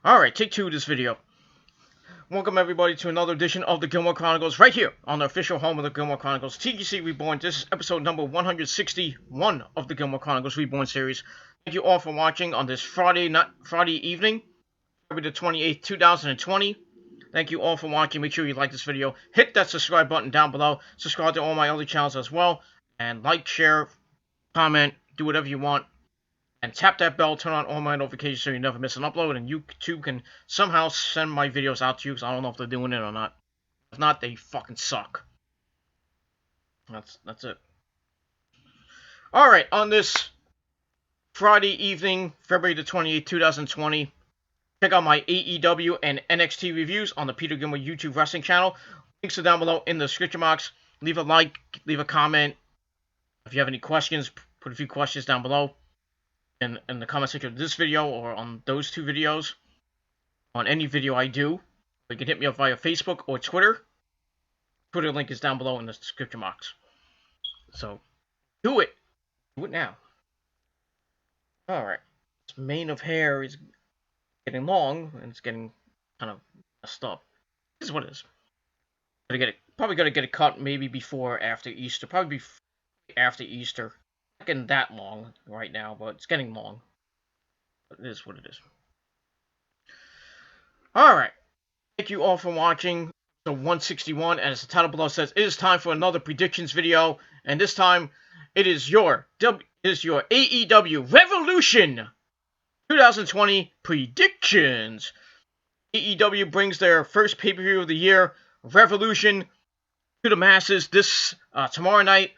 Alright, take two of this video. Welcome everybody to another edition of the Gilmore Chronicles right here on the official home of the Gilmore Chronicles, TGC Reborn. This is episode number 161 of the Gilmore Chronicles Reborn series. Thank you all for watching on this Friday evening, February the 28th, 2020. Thank you all for watching. Make sure you like this video. Hit that subscribe button down below. Subscribe to all my other channels as well. And like, share, comment, do whatever you want. And tap that bell, turn on all my notifications so you never miss an upload, and YouTube can somehow send my videos out to you, because I don't know if they're doing it or not. If not, they fucking suck. That's it. Alright, on this Friday evening, February the 28th, 2020, check out my AEW and NXT reviews on the Peter Gilmore YouTube wrestling channel. Links are down below in the description box. Leave a like, leave a comment. If you have any questions, put a few questions down below. In the comment section of this video or on those two videos, on any video I do. You can hit me up via Facebook or Twitter. Twitter link is down below in the description box. So, do it. Do it now. Alright. This mane of hair is getting long, and it's getting kind of messed up. This is what it is. Probably gotta get it cut maybe before or after Easter. Probably after Easter. Not getting that long right now, but it's getting long. But it is what it is. Alright. Thank you all for watching. So 161, and as the title below says, it is time for another predictions video. And this time, it is your AEW Revolution 2020 predictions. AEW brings their first pay-per-view of the year, Revolution, to the masses this tomorrow night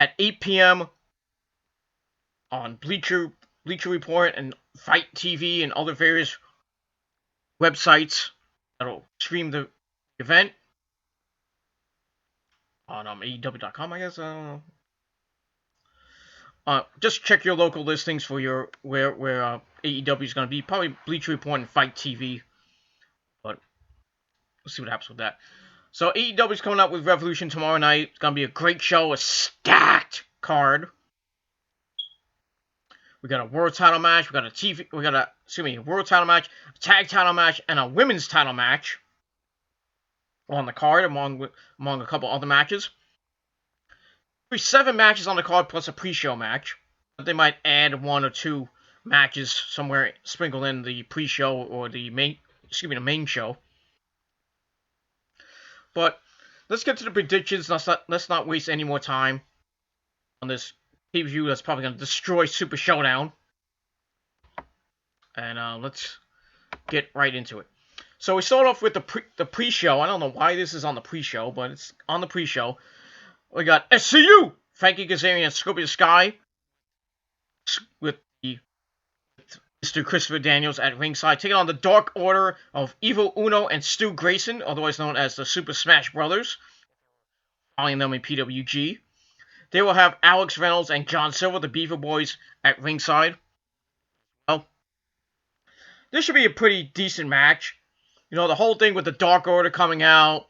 at 8 p.m. on Bleacher Report and Fight TV and other various websites that'll stream the event on AEW.com, I guess. I don't know. Just check your local listings for your where AEW is going to be. Probably Bleacher Report and Fight TV, but we'll see what happens with that. So AEW is coming out with Revolution tomorrow night. It's going to be a great show, a stacked card. We got a world title match, a world title match, a tag title match, and a women's title match on the card, among a couple other matches. There's 7 matches on the card plus a pre-show match. But they might add 1 or 2 matches somewhere sprinkled in the pre-show or the main show. But let's get to the predictions. Let's not waste any more time on this pay-per-view that's probably going to destroy Super Showdown. And let's get right into it. So we start off with the pre-show. I don't know why this is on the pre-show, but it's on the pre-show. We got SCU, Frankie Kazarian and Scorpio Sky with Mr. Christopher Daniels at ringside, taking on the Dark Order of Evil Uno and Stu Grayson, otherwise known as the Super Smash Brothers, following them in PWG. They will have Alex Reynolds and John Silver, the Beaver Boys, at ringside. Well, this should be a pretty decent match. You know, the whole thing with the Dark Order coming out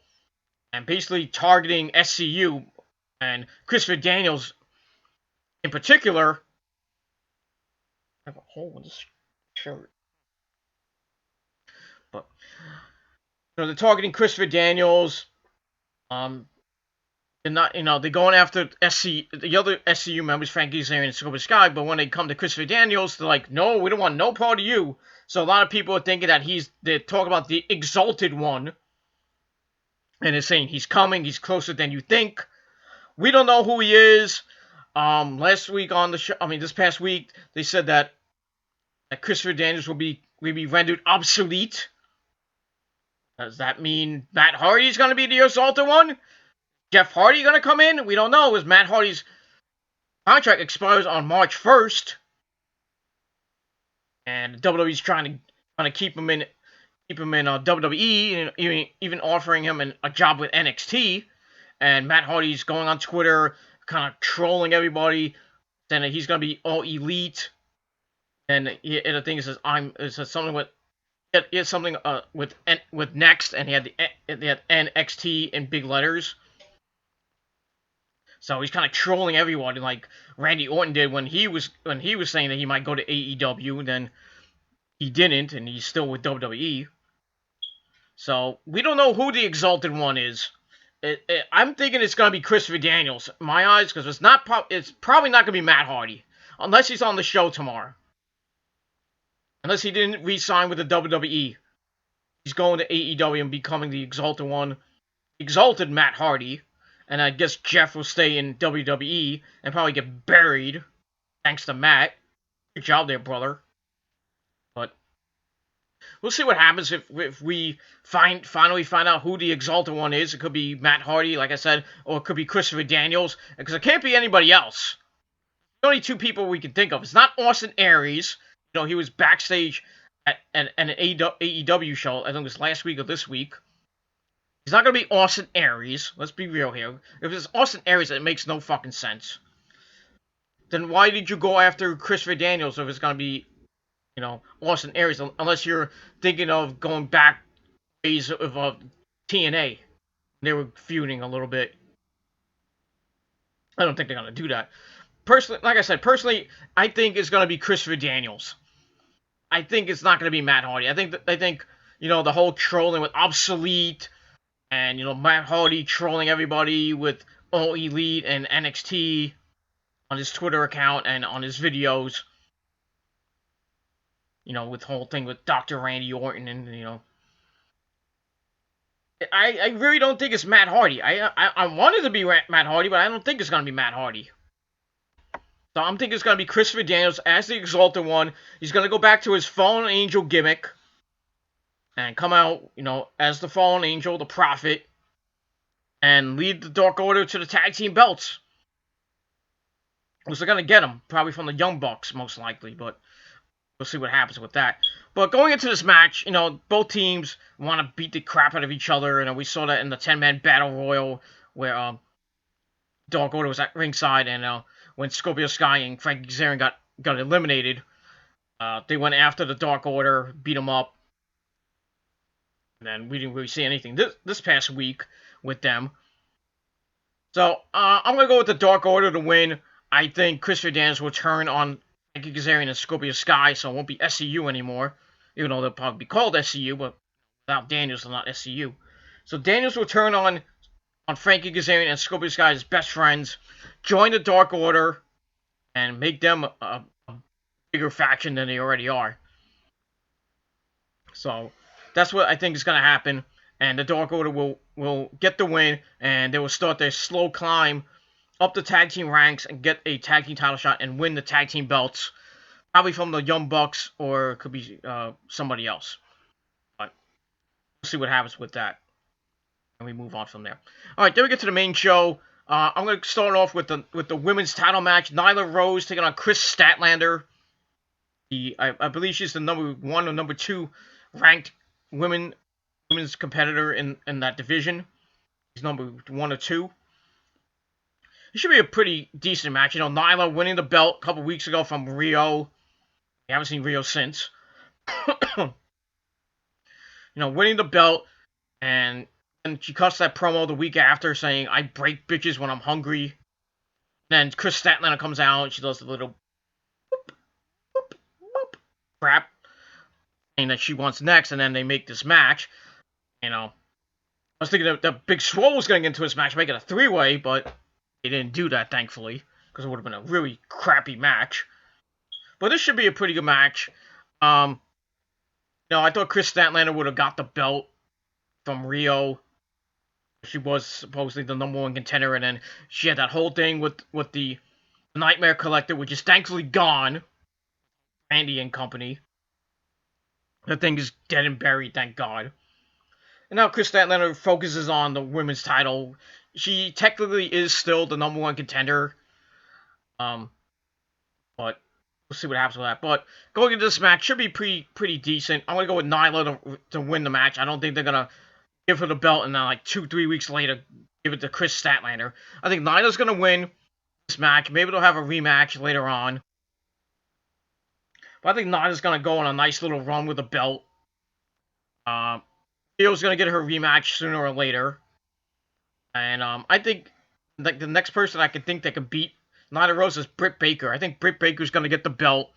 and basically targeting SCU and Christopher Daniels in particular. I have a hole in this shirt. But, you know, they're targeting Christopher Daniels. They're going after the other SCU members, Frankie Kazarian and Scorpio Sky, but when they come to Christopher Daniels, they're like, no, we don't want no part of you. So a lot of people are thinking that they're talking about the Exalted One. And they're saying he's coming, he's closer than you think. We don't know who he is. Last week on the show, this past week, they said that Christopher Daniels will be rendered obsolete. Does that mean Matt Hardy's going to be the Exalted One? Jeff Hardy going to come in? We don't know, as Matt Hardy's contract expires on March 1st. And WWE's trying to keep him in WWE, and even offering him a job with NXT. And Matt Hardy's going on Twitter, kind of trolling everybody, saying that he's going to be all elite. And the thing is, it says something with Next, and he had NXT in big letters. So he's kind of trolling everyone, like Randy Orton did when he was saying that he might go to AEW. Then he didn't, and he's still with WWE. So we don't know who the Exalted One is. I'm thinking it's gonna be Christopher Daniels, in my eyes, because it's probably not gonna be Matt Hardy, unless he's on the show tomorrow. Unless he didn't re-sign with the WWE, he's going to AEW and becoming the Exalted One, Exalted Matt Hardy, and I guess Jeff will stay in WWE and probably get buried, thanks to Matt. Good job there, brother. But we'll see what happens if we finally find out who the Exalted One is. It could be Matt Hardy, like I said, or it could be Christopher Daniels, because it can't be anybody else. The only two people we can think of. It's not Austin Aries. You know, he was backstage at an AEW show, I think it was last week or this week. He's not going to be Austin Aries. Let's be real here. If it's Austin Aries, it makes no fucking sense. Then why did you go after Christopher Daniels if it's going to be, you know, Austin Aries? Unless you're thinking of going back days of TNA. They were feuding a little bit. I don't think they're going to do that. Personally, like I said, I think it's going to be Christopher Daniels. I think it's not going to be Matt Hardy. I think, you know, the whole trolling with Obsolete and, you know, Matt Hardy trolling everybody with All Elite and NXT on his Twitter account and on his videos. You know, with the whole thing with Dr. Randy Orton and, you know. I really don't think it's Matt Hardy. I wanted to be Matt Hardy, but I don't think it's going to be Matt Hardy. So I'm thinking it's going to be Christopher Daniels as the Exalted One. He's going to go back to his Fallen Angel gimmick and come out, you know, as the Fallen Angel, the Prophet, and lead the Dark Order to the tag team belts. Because they're going to get him, probably from the Young Bucks, most likely, but we'll see what happens with that. But going into this match, you know, both teams want to beat the crap out of each other, and we saw that in the 10-man Battle Royal, where Dark Order was at ringside, and when Scorpio Sky and Frankie Kazarian got eliminated, they went after the Dark Order, beat them up, and then we didn't really see anything this past week with them. So I'm going to go with the Dark Order to win. I think Christopher Daniels will turn on Frankie Kazarian and Scorpio Sky, so it won't be SCU anymore, even though they'll probably be called SCU, but without Daniels, they're not SCU. So Daniels will turn on Frankie Kazarian and Scorpio Sky as best friends, join the Dark Order, and make them a bigger faction than they already are. So that's what I think is going to happen, and the Dark Order will get the win, and they will start their slow climb up the tag team ranks and get a tag team title shot and win the tag team belts, probably from the Young Bucks or it could be somebody else. But we'll see what happens with that, and we move on from there. All right, then we get to the main show. I'm going to start off with the women's title match. Nyla Rose taking on Chris Statlander. I believe she's the number 1 or number 2 ranked women's competitor in that division. She's number 1 or 2. It should be a pretty decent match. You know, Nyla winning the belt a couple weeks ago from Rio. We haven't seen Rio since. You know, winning the belt, and she cuts that promo the week after saying, "I break bitches when I'm hungry." Then Chris Statlander comes out and she does the little whoop, whoop, whoop crap, saying that she wants next, and then they make this match. You know, I was thinking that Big Swole was going to get into this match, make it a 3-way, but they didn't do that, thankfully, because it would have been a really crappy match. But this should be a pretty good match. I thought Chris Statlander would have got the belt from Rio. She was supposedly the number 1 contender, and then she had that whole thing with the Nightmare Collector, which is thankfully gone. Randy and company. The thing is dead and buried, thank God. And now Chris Statlander focuses on the women's title. She technically is still the number 1 contender. But we'll see what happens with that. But going into this match should be pretty decent. I'm going to go with Nyla to win the match. I don't think they're going to give her the belt and then like 2-3 weeks later give it to Chris Statlander. I think Nyla's going to win this match. Maybe they'll have a rematch later on. But I think Nyla's going to go on a nice little run with the belt. Rio's going to get her rematch sooner or later. And I think like the next person I could think that could beat Nyla Rose is Britt Baker. I think Britt Baker's going to get the belt.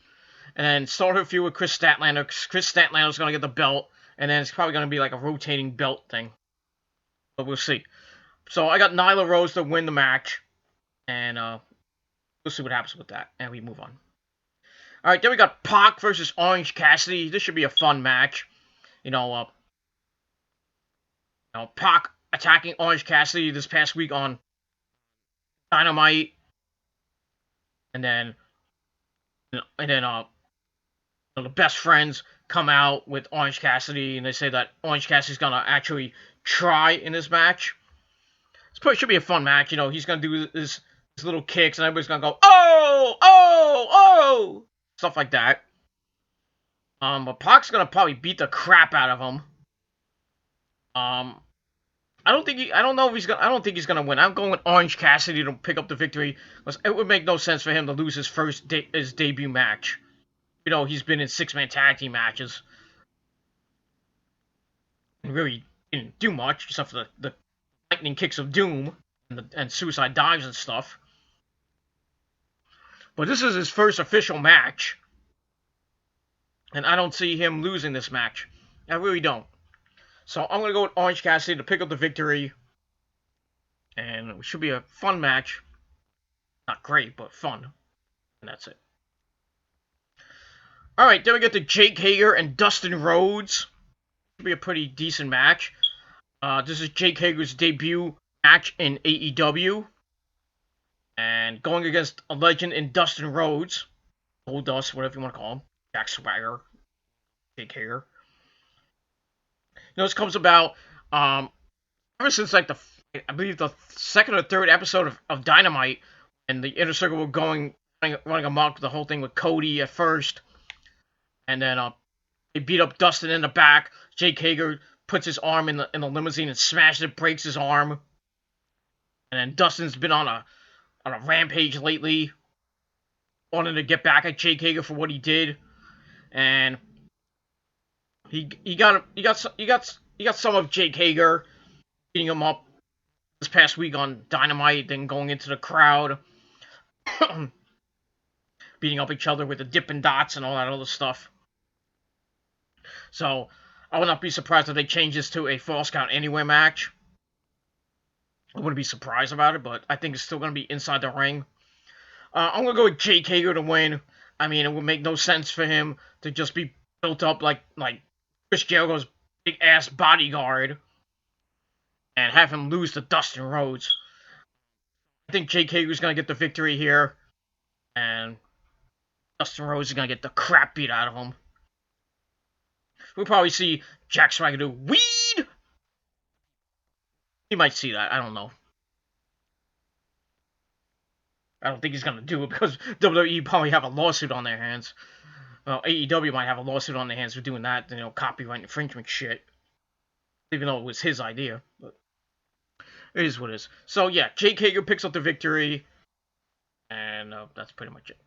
and then start her feud with Chris Statlander. Chris Statlander's gonna get the belt, and then it's probably gonna be like a rotating belt thing. But we'll see. So I got Nyla Rose to win the match, and we'll see what happens with that, and we move on. All right, then we got Pac versus Orange Cassidy. This should be a fun match. Pac attacking Orange Cassidy this past week on Dynamite, and then the best friends come out with Orange Cassidy, and they say that Orange Cassidy's gonna actually try in this match. It should be a fun match. He's gonna do his little kicks, and everybody's gonna go, oh, oh, oh, stuff like that. But Pac's gonna probably beat the crap out of him. I don't think he's gonna win. I'm going with Orange Cassidy to pick up the victory, because it would make no sense for him to lose his debut match. He's been in 6-man tag team matches, and really didn't do much except for the lightning kicks of doom and suicide dives and stuff. But this is his first official match, and I don't see him losing this match. I really don't. So I'm going to go with Orange Cassidy to pick up the victory. And it should be a fun match. Not great, but fun. And that's it. Alright, then we get to Jake Hager and Dustin Rhodes. Should be a pretty decent match. This is Jake Hager's debut match in AEW. And going against a legend in Dustin Rhodes. Old Dust, whatever you want to call him. Jack Swagger. Jake Hager. This comes about ever since I believe the second or third episode of Dynamite, and the Inner Circle were running amok the whole thing with Cody at first, and then they beat up Dustin in the back. Jake Hager puts his arm in the limousine and smashes it, breaks his arm, and then Dustin's been on a rampage lately, wanting to get back at Jake Hager for what he did, and He got some of Jake Hager, beating him up this past week on Dynamite, then going into the crowd, beating up each other with the Dippin' Dots and all that other stuff. So I would not be surprised if they change this to a Falls Count Anywhere match. I wouldn't be surprised about it, but I think it's still going to be inside the ring. I'm going to go with Jake Hager to win. I mean, it would make no sense for him to just be built up like Chris Jericho's big-ass bodyguard and have him lose to Dustin Rhodes. I think Jake Hager's going to get the victory here, and Dustin Rhodes is going to get the crap beat out of him. We'll probably see Jack Swagger do weed! He might see that, I don't know. I don't think he's going to do it because WWE probably have a lawsuit on their hands. Well, AEW might have a lawsuit on their hands for doing that, copyright infringement shit. Even though it was his idea, but it is what it is. So yeah, Jake Hager picks up the victory, and that's pretty much it.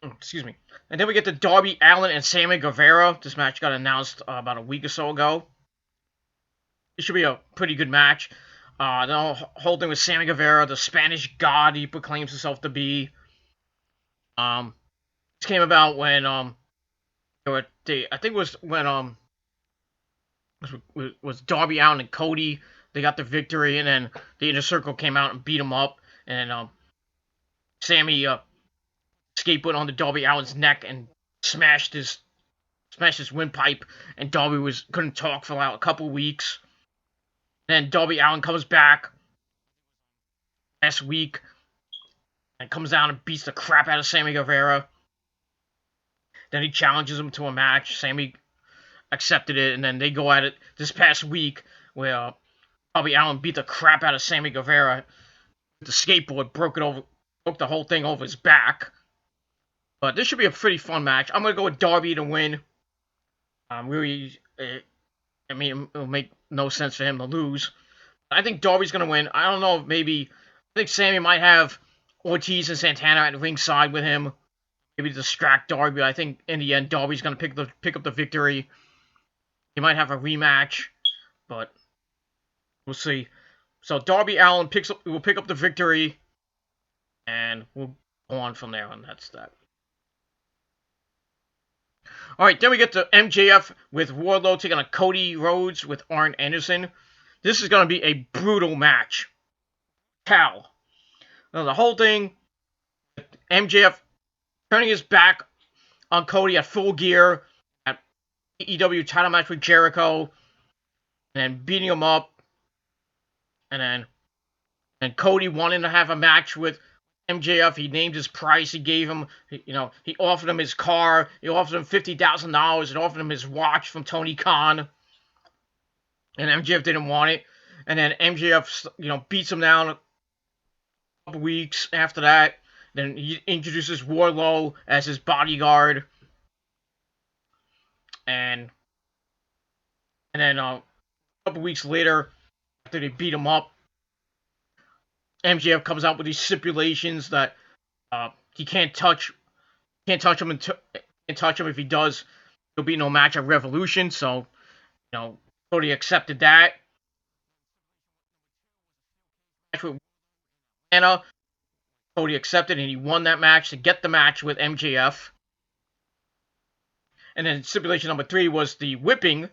Excuse me. And then we get to Darby Allin and Sammy Guevara. This match got announced about a week or so ago. It should be a pretty good match. The whole thing with Sammy Guevara, the Spanish god he proclaims himself to be. This came about when I think it was when was Darby Allin and Cody. They got the victory, and then the Inner Circle came out and beat him up, and Sammy skateboarded onto Darby Allin's neck and smashed his windpipe, and Darby couldn't talk for a couple weeks. Then Darby Allin comes back last week and comes down and beats the crap out of Sammy Guevara. Then he challenges him to a match. Sammy accepted it, and then they go at it this past week where Darby Allin beat the crap out of Sammy Guevara with the skateboard, broke the whole thing over his back. But this should be a pretty fun match. I'm going to go with Darby to win. It'll make no sense for him to lose. I think Darby's going to win. I don't know, I think Sammy might have Ortiz and Santana at ringside with him. Maybe distract Darby. I think in the end, Darby's going to pick up the victory. He might have a rematch, but we'll see. So Darby Allin will pick up the victory, and we'll go on from there, and that's that. All right, then we get to MJF with Wardlow taking on Cody Rhodes with Arn Anderson. This is going to be a brutal match. Now, the whole thing, MJF turning his back on Cody at Full Gear, at AEW title match with Jericho, and then beating him up, and Cody wanting to have a match with MJF. He named his price. He gave him, he offered him his car. He offered him $50,000. He offered him his watch from Tony Khan, and MJF didn't want it. And then MJF, beats him down a couple weeks after that. Then he introduces Wardlow as his bodyguard. And then a couple weeks later, after they beat him up, MJF comes out with these stipulations that he can't touch him if he does, there'll be no match at Revolution. So, Cody accepted that. Match with Atlanta, Cody accepted, and he won that match to get the match with MJF. And then stipulation number 3 was the whipping,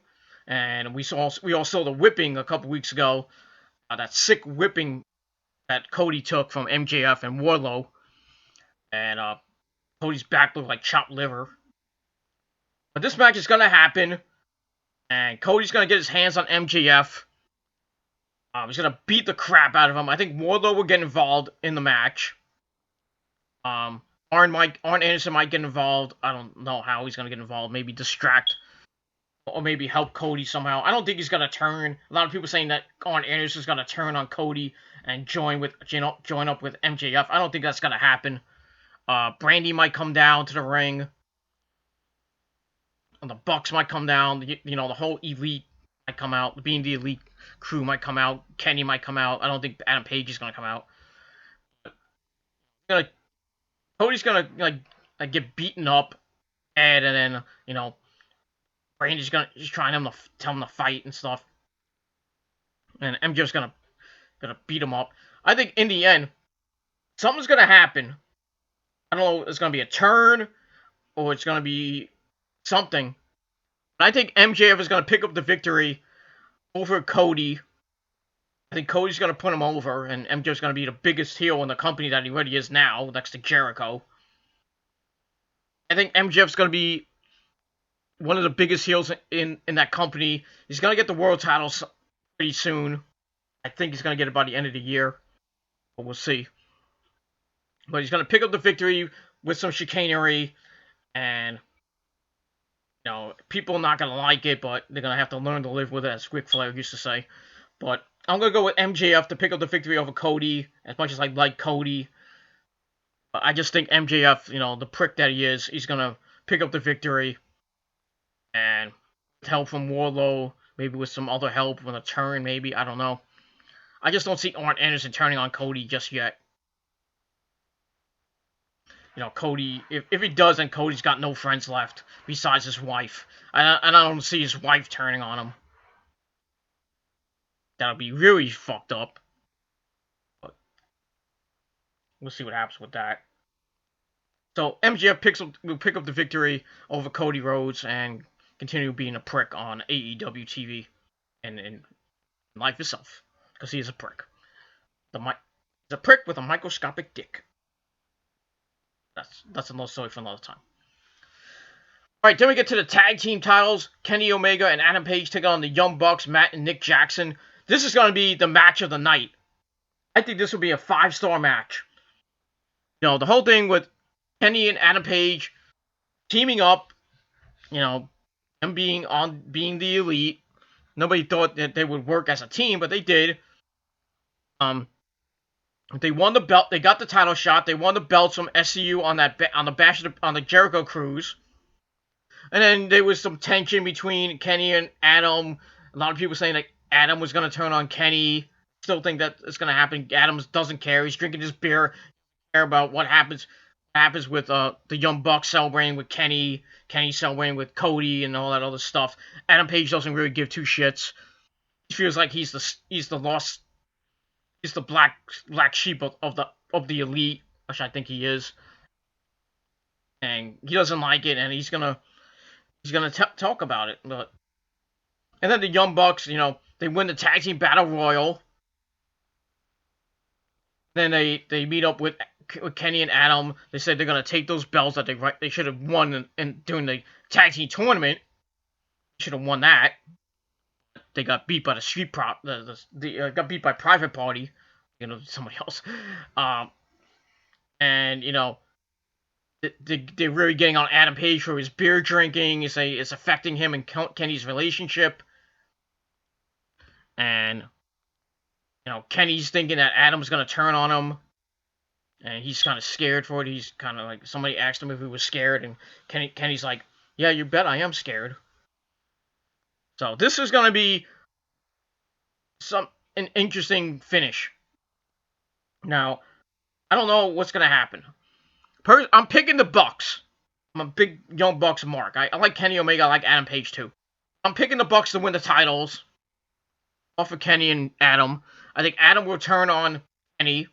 and we all saw the whipping a couple weeks ago. That sick whipping that Cody took from MJF and Wardlow, and Cody's back looked like chopped liver. But this match is gonna happen, and Cody's gonna get his hands on MJF. He's gonna beat the crap out of him. I think Wardlow will get involved in the match. Arn Anderson might get involved. I don't know how he's gonna get involved. Maybe distract, or maybe help Cody somehow. I don't think he's gonna turn. A lot of people saying that Arn Anderson's gonna turn on Cody and join up with MJF. I don't think that's gonna happen. Brandy might come down to the ring. And the Bucks might come down. The whole Elite might come out. Being the Elite crew might come out. Kenny might come out. I don't think Adam Page is gonna come out. Cody's gonna get beaten up, and then Brandy's just trying to tell him to fight and stuff, and MJF's gonna beat him up. I think in the end, something's gonna happen. I don't know. It's gonna be a turn, or it's gonna be something. But I think MJF is gonna pick up the victory over Cody. I think Cody's going to put him over, and MJF's going to be the biggest heel in the company that he already is now, next to Jericho. I think MJF's going to be one of the biggest heels in that company. He's going to get the world title pretty soon. I think he's going to get it by the end of the year, but we'll see. But he's going to pick up the victory with some chicanery, and people are not going to like it, but they're going to have to learn to live with it, as Ric Flair used to say. But I'm going to go with MJF to pick up the victory over Cody, as much as I like Cody. But I just think MJF, the prick that he is, he's going to pick up the victory. And with help from Wardlow, maybe with some other help, with a turn, maybe, I don't know. I just don't see Arn Anderson turning on Cody just yet. Cody, if he does, then Cody's got no friends left, besides his wife. And I don't see his wife turning on him. That'll be really fucked up. But we'll see what happens with that. So MJF will pick up the victory over Cody Rhodes and continue being a prick on AEW TV and in life itself, because he is a prick. He's a prick with a microscopic dick. That's another story for another time. Alright, then we get to the tag team titles. Kenny Omega and Adam Page take on the Young Bucks, Matt and Nick Jackson. This is going to be the match of the night. I think this will be a 5-star match. The whole thing with Kenny and Adam Page teaming up, them being the Elite. Nobody thought that they would work as a team, but they did. They won the belt. They got the title shot. They won the belts from SCU on the Jericho cruise. And then there was some tension between Kenny and Adam. A lot of people saying that Adam was going to turn on Kenny. Still think that it's going to happen. Adam doesn't care. He's drinking his beer. Care about what happens with the Young Bucks celebrating with Kenny celebrating with Cody and all that other stuff. Adam Page doesn't really give two shits. He feels like he's the black sheep of the Elite, which I think he is. And he doesn't like it, and he's gonna he's gonna talk about it. But and then the Young Bucks, they win the tag team battle royal. Then they meet up with Kenny and Adam. They said they're gonna take those belts that they should have won during the tag team tournament. Should have won that. They got beat by the Street Prop. Got beat by Private Party. Somebody else. And they're really getting on Adam Page for his beer drinking. It's affecting him and Kenny's relationship. And Kenny's thinking that Adam's gonna turn on him, and he's kind of scared for it. He's kind of like, somebody asked him if he was scared, and Kenny's like, "Yeah, you bet I am scared." So this is gonna be an interesting finish. Now, I don't know what's gonna happen. I'm picking the Bucks. I'm a big Young Bucks mark. I like Kenny Omega. I like Adam Page too. I'm picking the Bucks to win the titles off of Kenny and Adam. I think Adam will turn on Kenny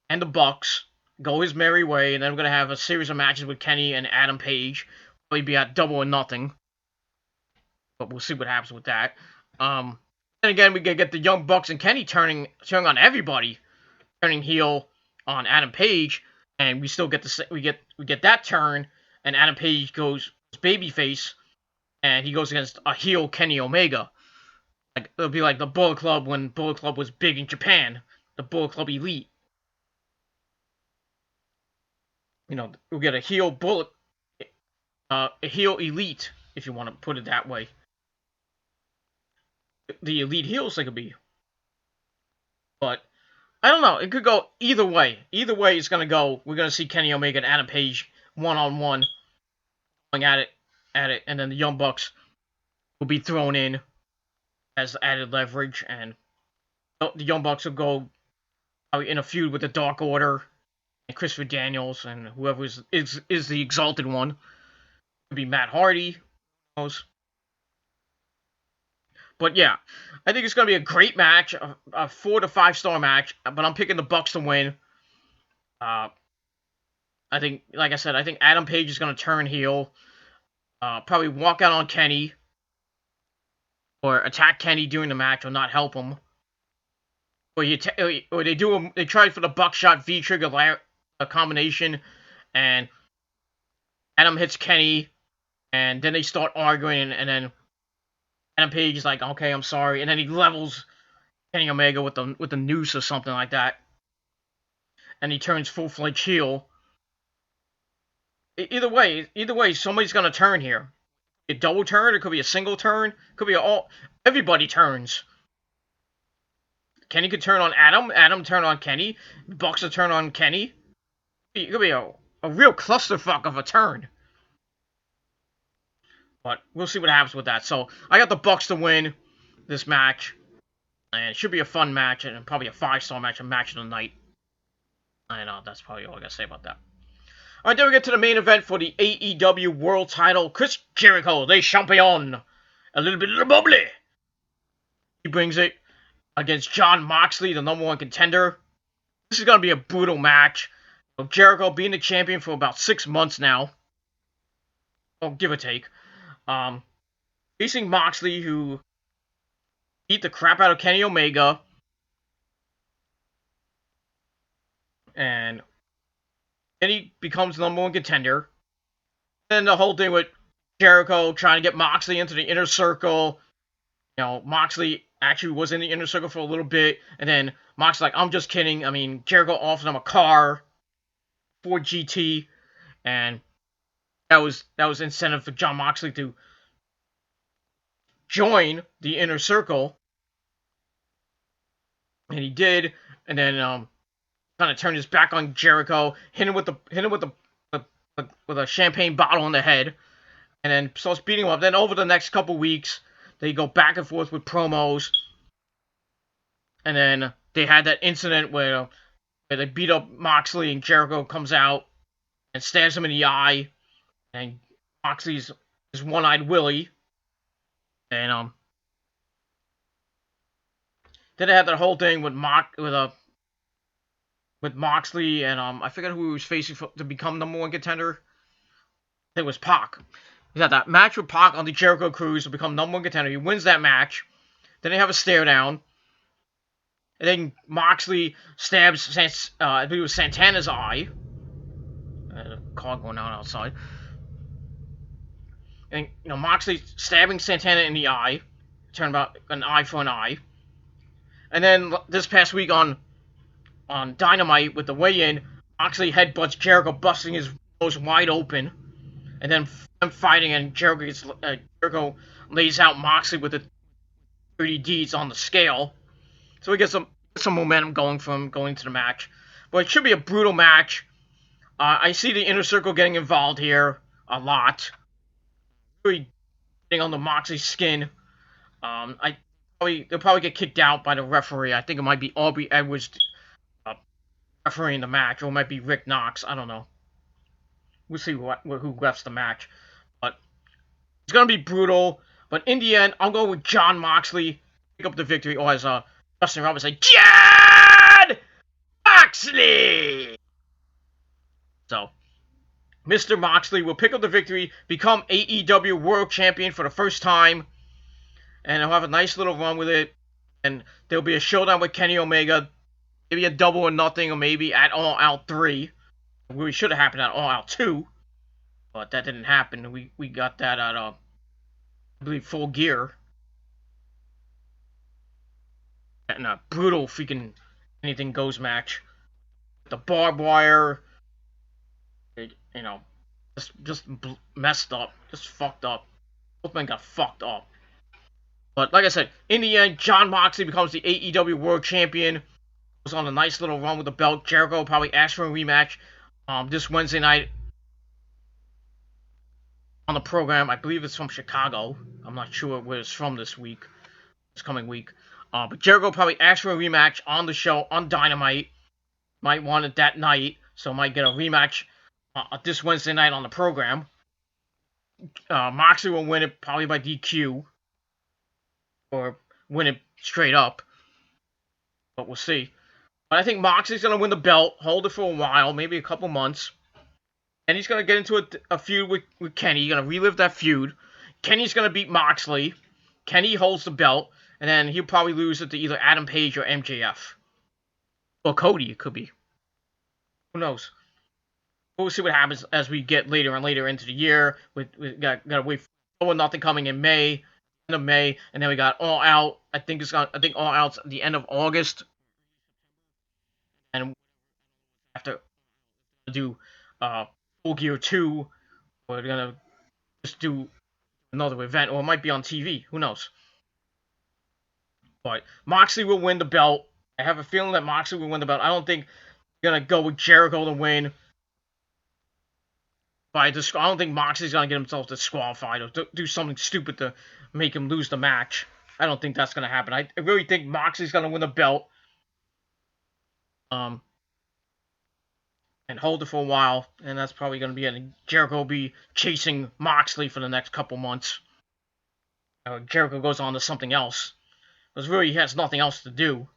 and the Bucks, go his merry way, and then we're going to have a series of matches with Kenny and Adam Page. Probably be at Double or Nothing. But we'll see what happens with that. Then again, we get the Young Bucks and Kenny turning on everybody, turning heel on Adam Page, and we still get we get that turn, and Adam Page goes babyface, and he goes against a heel Kenny Omega. Like, it'll be like the Bullet Club when Bullet Club was big in Japan, the Bullet Club Elite. We'll get a heel Elite, if you want to put it that way. The Elite heels they could be. But I don't know. It could go either way. Either way, it's gonna go. We're gonna see Kenny Omega and Adam Page one-on-one going at it, and then the Young Bucks will be thrown in as added leverage, and the Young Bucks will go in a feud with the Dark Order and Christopher Daniels and whoever is the Exalted One. It could be Matt Hardy. Who knows? But yeah, I think it's going to be a great match, a 4 to 5 star match, but I'm picking the Bucks to win. I think, like I said, I think Adam Page is going to turn heel, probably walk out on Kenny, or attack Kenny during the match, or not help him. Or they try for the buckshot V-trigger combination, and Adam hits Kenny, and then they start arguing, and then Adam Page is like, "Okay, I'm sorry," and then he levels Kenny Omega with the noose or something like that, and he turns full-fledged heel. Either way, somebody's gonna turn here. A double turn, it could be a single turn, it could be everybody turns. Kenny could turn on Adam turn on Kenny, Bucks will turn on Kenny. It could be a real clusterfuck of a turn. But we'll see what happens with that. So I got the Bucks to win this match, and it should be a fun match, and probably a 5-star match, a match of the night. And that's probably all I gotta say about that. Alright, then we get to the main event for the AEW World Title. Chris Jericho, the champion. A little bit of the bubbly. He brings it against Jon Moxley, the #1 contender. This is going to be a brutal match. Jericho being the champion for about 6 months now. Oh, give or take. Facing Moxley, who beat the crap out of Kenny Omega. And Kenny becomes the #1 contender. Then the whole thing with Jericho trying to get Moxley into the inner circle. Moxley actually was in the inner circle for a little bit, and then Moxley's like, "I'm just kidding." I mean, Jericho offered him a car, Ford GT, and that was incentive for Jon Moxley to join the inner circle, and he did. And then kind of turned his back on Jericho, hit him with a champagne bottle in the head, and then starts beating him up. Then over the next couple weeks, they go back and forth with promos, and then they had that incident where they beat up Moxley, and Jericho comes out and stabs him in the eye, and Moxley's is One-Eyed Willie, and then they had that whole thing with Moxley, and I forget who he was facing to become #1 contender. I think it was Pac. He's had that match with Pac on the Jericho Cruise to become #1 contender. He wins that match. Then they have a stare down. And then Moxley stabs, I believe it was Santana's eye. A car going on outside. And, Moxley stabbing Santana in the eye. Turn about an eye for an eye. And then this past week on Dynamite with the weigh-in, Moxley headbutts Jericho, busting his nose wide open. And then them fighting, and Jericho lays out Moxley with the 30 Ds on the scale. So we get some momentum going to the match. But it should be a brutal match. I see the Inner Circle getting involved here a lot. Really getting on the Moxley skin. They'll probably get kicked out by the referee. I think it might be Aubrey Edwards refereeing the match, or it might be Rick Knox. I don't know. We'll see who refs the match. But it's gonna be brutal. But in the end, I'll go with Jon Moxley pick up the victory, or as Justin Roberts say, Jon Moxley. So, Mr. Moxley will pick up the victory, become AEW World Champion for the first time, and he'll have a nice little run with it. And there'll be a showdown with Kenny Omega, maybe a Double or Nothing, or maybe at All Out 3. It really should have happened at All Out 2, but that didn't happen. We got that at, I believe, Full Gear. And a brutal freaking anything goes match. The barbed wire, just messed up, just fucked up. Both men got fucked up. But like I said, in the end, Jon Moxley becomes the AEW World Champion. Goes on a nice little run with the belt. Jericho will probably ask for a rematch this Wednesday night on the program. I believe it's from Chicago. I'm not sure where it's from this coming week. But Jericho will probably ask for a rematch on the show on Dynamite. Might want it that night, so might get a rematch this Wednesday night on the program. Moxley will win it probably by DQ, or win it straight up, but we'll see. But I think Moxley's going to win the belt, hold it for a while, maybe a couple months, and he's going to get into a feud with Kenny. He's going to relive that feud. Kenny's going to beat Moxley. Kenny holds the belt, and then he'll probably lose it to either Adam Page or MJF. Or Cody, it could be. Who knows? We'll see what happens as we get later and later into the year. We gotta wait for Double or Nothing coming in May, end of May, and then we got All Out. I think All Out's at the end of August, and after do Full Gear 2, we're gonna just do another event, or it might be on TV. Who knows? But Moxley will win the belt. I have a feeling that Moxley will win the belt. I don't think they're going to go with Jericho to win. I don't think Moxley's going to get himself disqualified or do something stupid to make him lose the match. I don't think that's going to happen. I really think Moxley's going to win the belt. And hold it for a while. And that's probably going to be it. Jericho will be chasing Moxley for the next couple months. Jericho goes on to something else. Because really he has nothing else to do.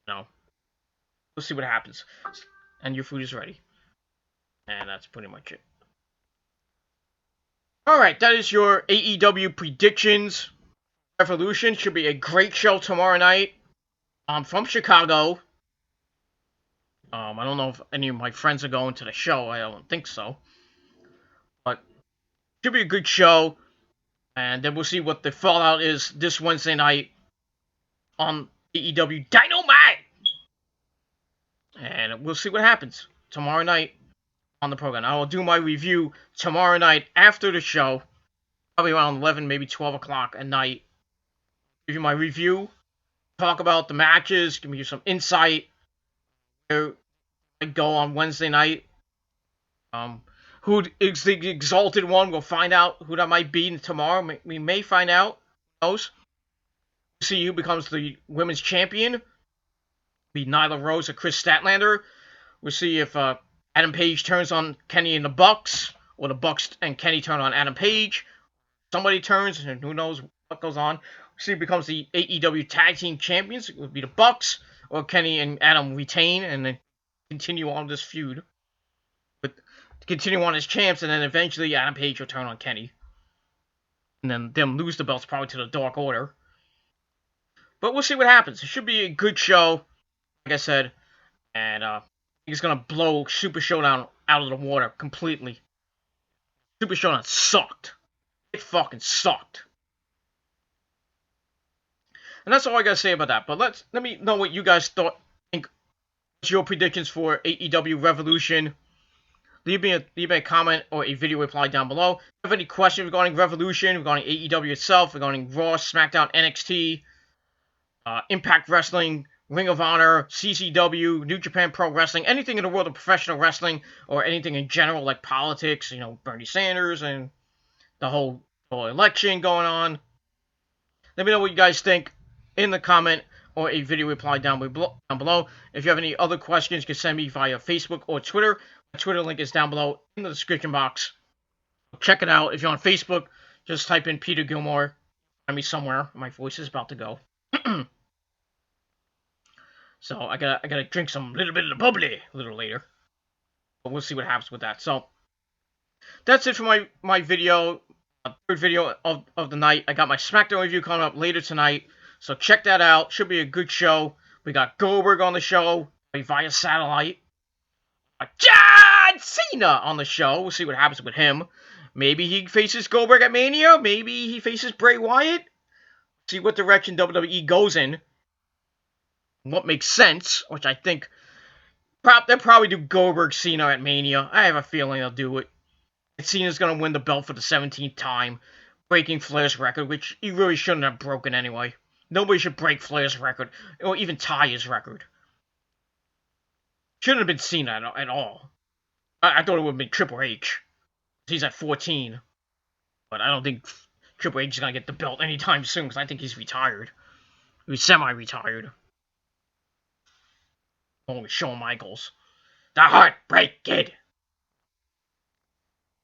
No. We'll see what happens. And your food is ready. And that's pretty much it. Alright, that is your AEW predictions. Revolution should be a great show tomorrow night. I'm from Chicago. I don't know if any of my friends are going to the show. I don't think so. But it should be a good show. And then we'll see what the fallout is this Wednesday night on AEW Dynamite. And we'll see what happens tomorrow night on the program. I will do my review tomorrow night after the show, probably around 11, maybe 12 o'clock at night. Give you my review, talk about the matches, give you some insight where I go on Wednesday night. Who is the Exalted One? We'll find out who that might be tomorrow. We may find out. Who knows? See who becomes the women's champion. Be Nyla Rose or Chris Statlander. We'll see if Adam Page turns on Kenny and the Bucks, or the Bucks and Kenny turn on Adam Page. Somebody turns, and who knows what goes on. We'll see who becomes the AEW Tag Team Champions. It would be the Bucks, or Kenny and Adam retain and then continue on this feud with to continue on as champs, and then eventually Adam Page will turn on Kenny. And then them lose the belts probably to the Dark Order. But we'll see what happens. It should be a good show, like I said. And he's going to blow Super Showdown out of the water completely. Super Showdown sucked. It fucking sucked. And that's all I got to say about that. But let me know what you guys think. What's your predictions for AEW Revolution? Leave me a comment or a video reply down below. If you have any questions regarding Revolution, regarding AEW itself, regarding Raw, SmackDown, NXT, Impact Wrestling, Ring of Honor, CCW, New Japan Pro Wrestling, anything in the world of professional wrestling, or anything in general like politics, Bernie Sanders and the whole election going on. Let me know what you guys think in the comment or a video reply down below. If you have any other questions, you can send me via Facebook or Twitter. My Twitter link is down below in the description box. Check it out. If you're on Facebook, just type in Peter Gilmore. Find me somewhere. My voice is about to go. So I gotta drink some little bit of the bubbly a little later. But we'll see what happens with that. So that's it for my video. Third video of the night. I got my SmackDown review coming up later tonight. So check that out. Should be a good show. We got Goldberg on the show via satellite. John Cena on the show. We'll see what happens with him. Maybe he faces Goldberg at Mania. Maybe he faces Bray Wyatt. See what direction WWE goes in. What makes sense, which I think they'll probably do Goldberg Cena at Mania. I have a feeling they'll do it. Cena's going to win the belt for the 17th time, breaking Flair's record, which he really shouldn't have broken anyway. Nobody should break Flair's record, or even tie his record. Shouldn't have been Cena at all. I thought it would have been Triple H. He's at 14. But I don't think Triple H is going to get the belt anytime soon, because I think he's retired. He's semi-retired. Along with Shawn Michaels. The Heartbreak Kid.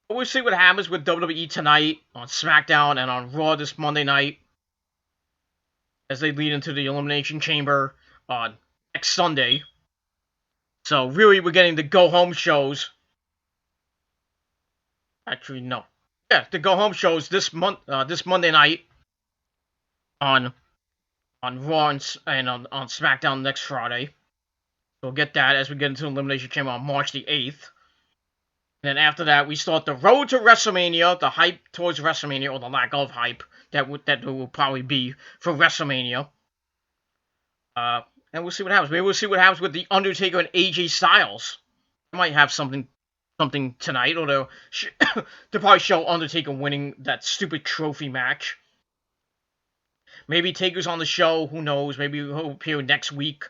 But we'll see what happens with WWE tonight, on SmackDown, and on Raw this Monday night. As they lead into the Elimination Chamber on next Sunday. So really, we're getting the go-home shows. Actually, no. Yeah, the go-home shows this Monday night on Raw and on SmackDown next Friday. So we'll get that as we get into the Elimination Chamber on March the 8th. And then after that, we start the road to WrestleMania, the hype towards WrestleMania, or the lack of hype that will probably be for WrestleMania. And we'll see what happens. Maybe we'll see what happens with The Undertaker and AJ Styles. They might have something tonight, or they'll probably show Undertaker winning that stupid trophy match. Maybe Taker's on the show, who knows? Maybe he'll appear next week,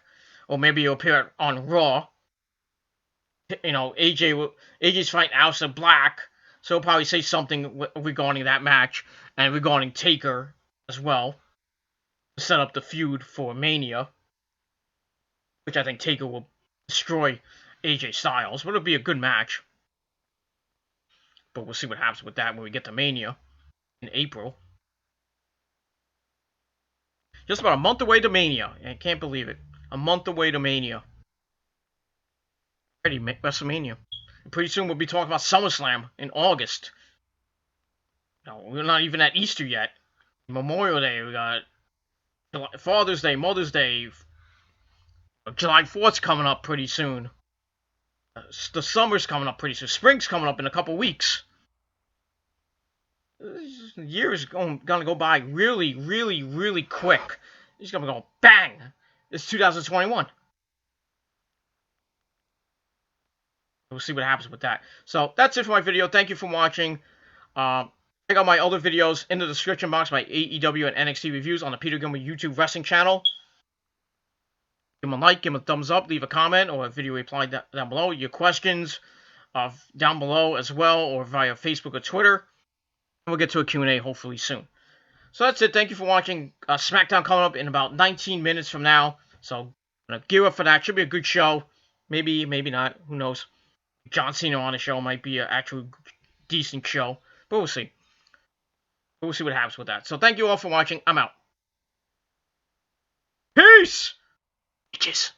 or maybe he'll appear on Raw. AJ's fighting Aleister Black, so he'll probably say something regarding that match, and regarding Taker as well, to set up the feud for Mania, which I think Taker will destroy AJ Styles, but it'll be a good match. But we'll see what happens with that when we get to Mania in April. Just about a month away to Mania. I can't believe it. A month away to Mania. Already WrestleMania. And pretty soon we'll be talking about SummerSlam in August. No, we're not even at Easter yet. Memorial Day, we got Father's Day, Mother's Day. July 4th's coming up pretty soon. The summer's coming up pretty soon. Spring's coming up in a couple weeks. The year is gonna go by really, really, really quick. It's gonna go bang. It's 2021. We'll see what happens with that. So that's it for my video. Thank you for watching. Check out my other videos in the description box, my AEW and NXT reviews on the Peter Gilmore YouTube wrestling channel. Give them a like, give them a thumbs up, leave a comment or a video reply down below. Your questions down below as well, or via Facebook or Twitter. And we'll get to a Q&A hopefully soon. So that's it. Thank you for watching. SmackDown coming up in about 19 minutes from now. So I'm going to gear up for that. Should be a good show. Maybe, maybe not. Who knows? John Cena on the show might be an actual decent show. But we'll see. We'll see what happens with that. So thank you all for watching. I'm out. Peace! Bitches.